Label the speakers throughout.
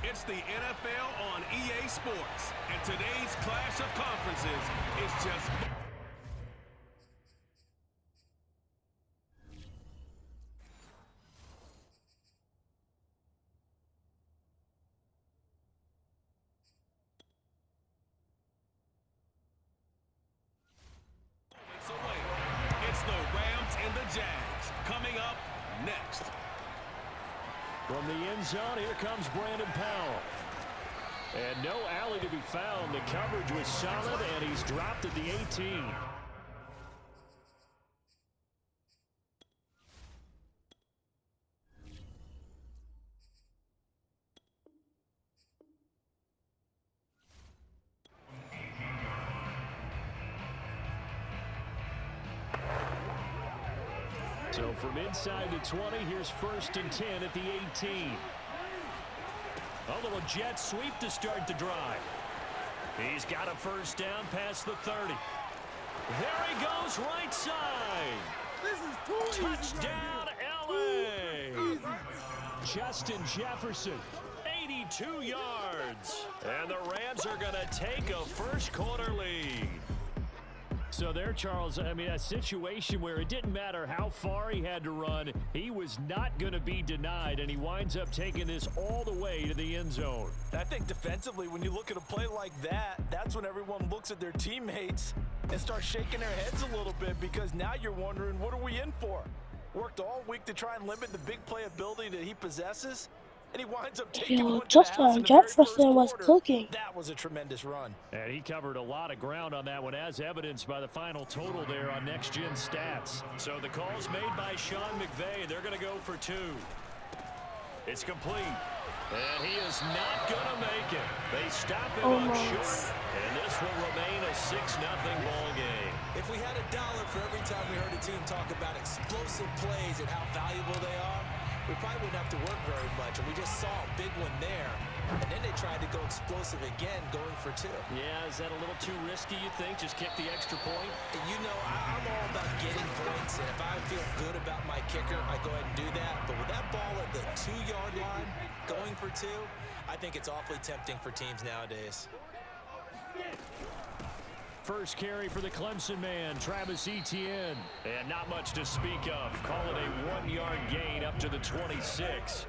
Speaker 1: It's the NFL on EA Sports, and today's clash of conferences is just... away. It's the Rams and the Jags coming up next.
Speaker 2: From the end zone, here comes Brandon Powell. And no alley to be found. The coverage was solid, and he's dropped at the 18. So from inside the 20, here's 1st and 10 at the 18. A little jet sweep to start the drive. He's got a first down past the 30. There he goes, right side.
Speaker 3: This is too
Speaker 2: Touchdown, LA. Justin Jefferson, 82 yards. And the Rams are going to take a first-quarter lead. So there, Charles, I mean, a situation where it didn't matter how far he had to run, he was not going to be denied, and he winds up taking this all the way to the end zone.
Speaker 4: I think defensively, when you look at a play like that, that's when everyone looks at their teammates and starts shaking their heads a little bit, because now you're wondering, what are we in for? Worked all week to try and limit the big play ability that he possesses, and he winds up taking one to the house in the very first
Speaker 3: Jefferson was
Speaker 4: quarter.
Speaker 3: cooking.
Speaker 4: That was a tremendous run.
Speaker 2: And he covered a lot of ground on that one, as evidenced by the final total there on Next Gen Stats. So the call's made by Sean McVay. They're going to go for 2. It's complete. And he is not going to make it. They stop him up short. And this will remain a 6-0 ball game.
Speaker 5: If we had $1 for every time we heard a team talk about explosive plays and how valuable they are, we probably wouldn't have to work very much. And we just saw a big one there. And then they tried to go explosive again, going for 2.
Speaker 2: Yeah, is that a little too risky, you think? Just kick the extra point?
Speaker 5: And you know, I'm all about getting points. And if I feel good about my kicker, I go ahead and do that. But with that ball at the 2-yard line, going for 2, I think it's awfully tempting for teams nowadays.
Speaker 2: First carry for the Clemson man, Travis Etienne. And not much to speak of. Call it a 1-yard gain up to the 26.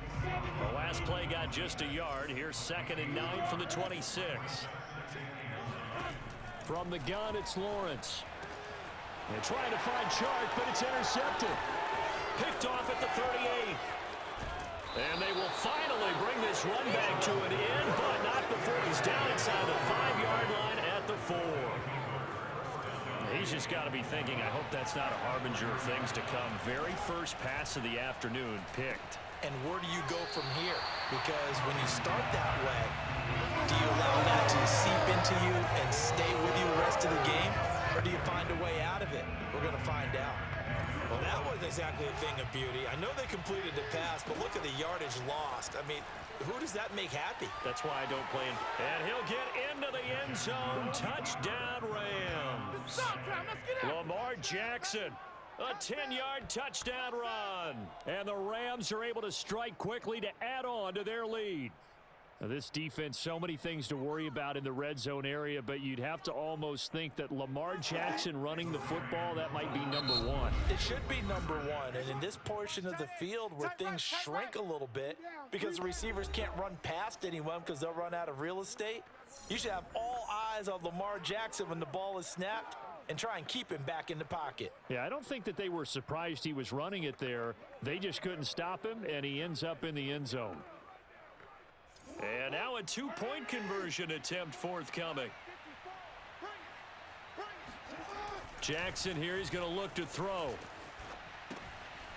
Speaker 2: The last play got just a yard. Here's 2nd and 9 from the 26. From the gun, it's Lawrence. They're trying to find Chark, but it's intercepted. Picked off at the 38. And they will finally bring this run back to an end, but not before he's down inside the 5-yard line at the 4. He's just got to be thinking, I hope that's not a harbinger of things to come. Very first pass of the afternoon picked.
Speaker 5: And where do you go from here? Because when you start that way, do you allow that to seep into you and stay with you the rest of the game? Or do you find a way out of it? We're going to find out. Well, that wasn't exactly a thing of beauty. I know they completed the pass, but look at the yardage lost. I mean, who does that make happy?
Speaker 2: That's why I don't play him. And he'll get into the end zone. Touchdown, Rams. Lamar Jackson. A 10-yard touchdown run. And the Rams are able to strike quickly to add on to their lead. Now, this defense, so many things to worry about in the red zone area, but you'd have to almost think that Lamar Jackson running the football, that might be number 1.
Speaker 4: It should be number 1, and in this portion of the field where things shrink a little bit because the receivers can't run past anyone because they'll run out of real estate, you should have all eyes on Lamar Jackson when the ball is snapped and try and keep him back in the pocket.
Speaker 2: Yeah, I don't think that they were surprised he was running it there. They just couldn't stop him, and he ends up in the end zone. And now a 2-point conversion attempt forthcoming. Jackson here, he's going to look to throw.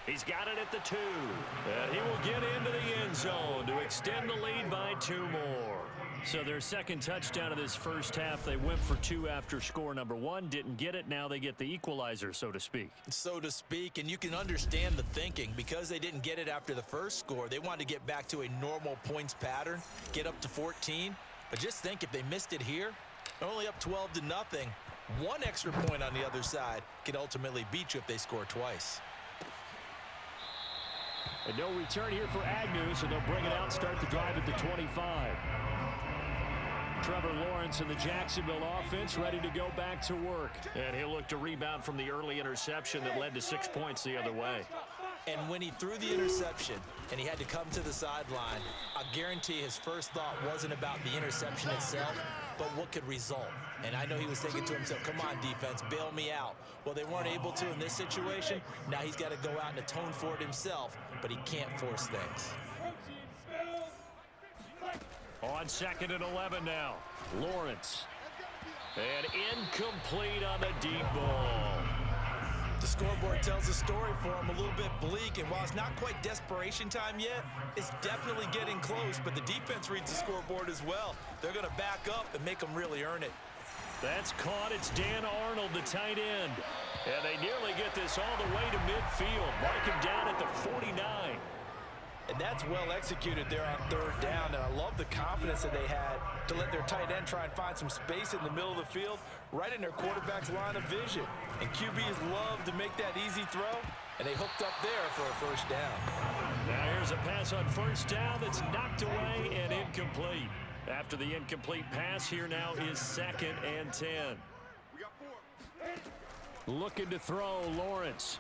Speaker 2: He's got it at the 2. And he will get into the end zone to extend the lead by 2 more. So their second touchdown of this first half, they went for 2 after score number 1. Didn't get it. Now they get the equalizer, so to speak.
Speaker 5: So to speak, and you can understand the thinking. Because they didn't get it after the first score, they wanted to get back to a normal points pattern, get up to 14. But just think, if they missed it here, they're only up 12-0. 1 extra point on the other side can ultimately beat you if they score twice.
Speaker 2: And no return here for Agnew, so they'll bring it out and start the drive at the 25. Trevor Lawrence and the Jacksonville offense ready to go back to work. And he'll look to rebound from the early interception that led to 6 points the other way.
Speaker 5: And when he threw the interception and he had to come to the sideline, I guarantee his first thought wasn't about the interception itself, but what could result. And I know he was thinking to himself, come on, defense, bail me out. Well, they weren't able to in this situation. Now he's got to go out and atone for it himself, but he can't force things.
Speaker 2: On 2nd and 11 now, Lawrence. And incomplete on the deep ball.
Speaker 5: The scoreboard tells a story for him, a little bit bleak, and while it's not quite desperation time yet, it's definitely getting close, but the defense reads the scoreboard as well. They're going to back up and make them really earn it.
Speaker 2: That's caught. It's Dan Arnold, the tight end. And they nearly get this all the way to midfield. Mark him down at the 49.
Speaker 4: And that's well executed there on 3rd down, and I love the confidence that they had to let their tight end try and find some space in the middle of the field, right in their quarterback's line of vision. And QBs love to make that easy throw, and they hooked up there for a 1st down.
Speaker 2: Now here's a pass on 1st down that's knocked away and incomplete. After the incomplete pass, here now is 2nd and 10. Looking to throw, Lawrence.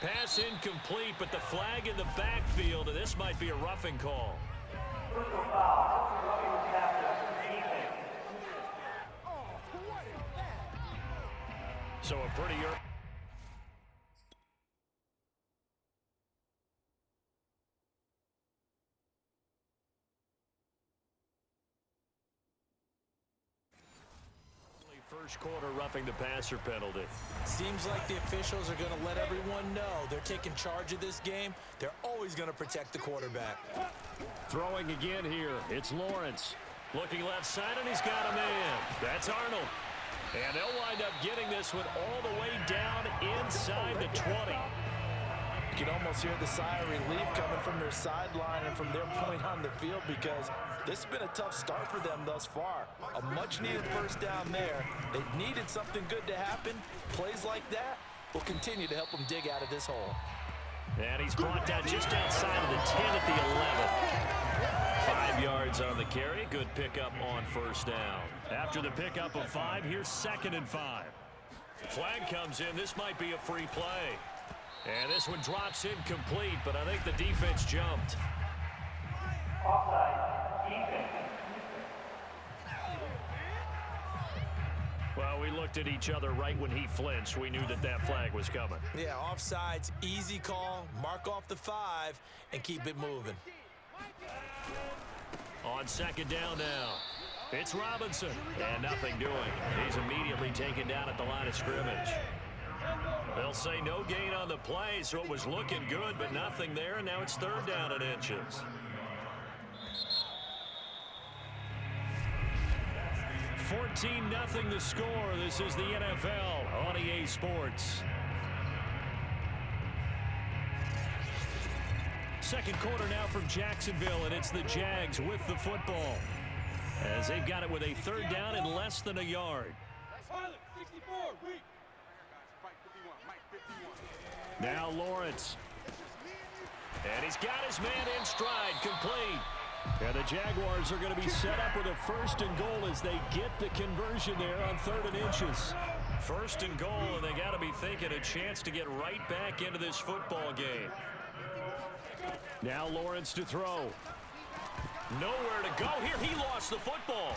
Speaker 2: Pass incomplete, but the flag in the backfield, and this might be a roughing call. So a pretty early. First quarter roughing the passer penalty.
Speaker 5: Seems like the officials are going to let everyone know they're taking charge of this game. They're always going to protect the quarterback.
Speaker 2: Throwing again here. It's Lawrence. Looking left side, and he's got a man. That's Arnold. And they'll wind up getting this one all the way down inside the 20.
Speaker 4: You can almost hear the sigh of relief coming from their sideline and from their point on the field, because this has been a tough start for them thus far. A much-needed 1st down there. They needed something good to happen. Plays like that will continue to help them dig out of this hole.
Speaker 2: And he's brought down just outside of the 10 at the 11. 5 yards on the carry. Good pickup on 1st down. After the pickup of 5, here's 2nd and 5. Flag comes in. This might be a free play. And this one drops incomplete, but I think the defense jumped. Well, we looked at each other right when he flinched. We knew that that flag was coming.
Speaker 5: Yeah, offsides, easy call, mark off the 5, and keep it moving.
Speaker 2: On 2nd down now, it's Robinson, and nothing doing. He's immediately taken down at the line of scrimmage. They'll say no gain on the play, so it was looking good, but nothing there, and now it's 3rd down and inches. 14-0 the score. This is the NFL on EA Sports. 2nd quarter now from Jacksonville, and it's the Jags with the football, as they've got it with a 3rd down and less than a yard. Now Lawrence. And he's got his man in stride, complete. And the Jaguars are going to be set up with a 1st and goal as they get the conversion there on 3rd and inches. 1st and goal, and they got to be thinking a chance to get right back into this football game. Now Lawrence to throw. Nowhere to go here. He lost the football.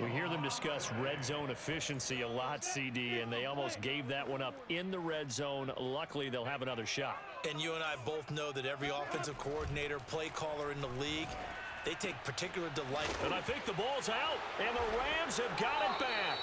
Speaker 2: We hear them discuss red zone efficiency a lot, CD, and they almost gave that one up in the red zone. Luckily, they'll have another shot.
Speaker 5: And you and I both know that every offensive coordinator, play caller in the league, they take particular delight.
Speaker 2: And I think the ball's out, and the Rams have got it back.